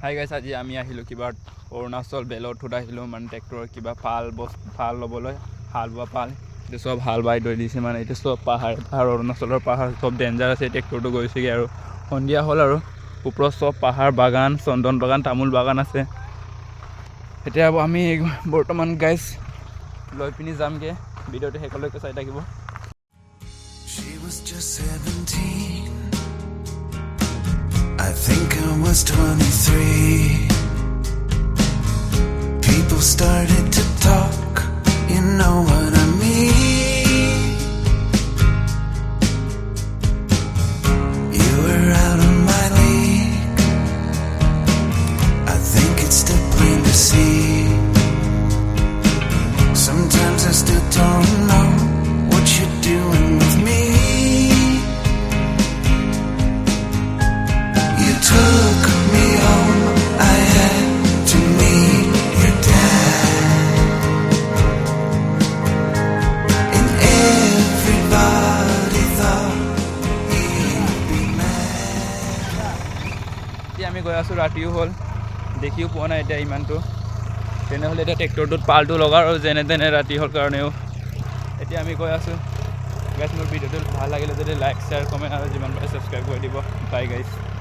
hi guys, আজি আমি আহিলোঁ কিবা অৰুণাচল বেলৰটোত আহিলোঁ মানে ট্ৰেক্টৰৰ কিবা ফাল ল'বলৈ হাল বোৱা পাল এতিয়া চব হাল বাই থৈ দিছে মানে এতিয়া চব পাহাৰ অৰুণাচলৰ পাহাৰ চব ডেঞ্জাৰ আছে ট্ৰেক্টৰটো গৈছেগৈ আৰু সন্ধিয়া হ'ল আৰু ওপৰত চব পাহাৰ বাগান চন্দন বাগান তামোল বাগান আছে এতিয়া আমি বৰ্তমান গাইছ লৈ পিনি যামগৈ ভিডিঅ'টো শেষলৈকে চাই থাকিব She was just 17 I think I was 23 People started to talk You know what I mean You were out of my league I think it's still plain to see Sometimes I still don't know What you're doing with me You took me home I had to meet your dad And everybody thought he'd be mad এতিয়া আমি গৈ আছোঁ ৰাতিও হ'ল দেখিও পোৱা নাই এতিয়া ইমানটো তেনেহ'লে এতিয়া ট্ৰেক্টৰটোত পালটো লগাওঁ আৰু যেনে তেনে ৰাতি হ'ল কাৰণেও এতিয়া আমি গৈ আছোঁ গাইছ মোৰ ভিডিঅ'টো ভাল লাগিলে যদি লাইক শ্বেয়াৰ কমেণ্ট আৰু যিমান পাৰে ছাবস্ক্ৰাইব কৰি দিব বাই গাইছ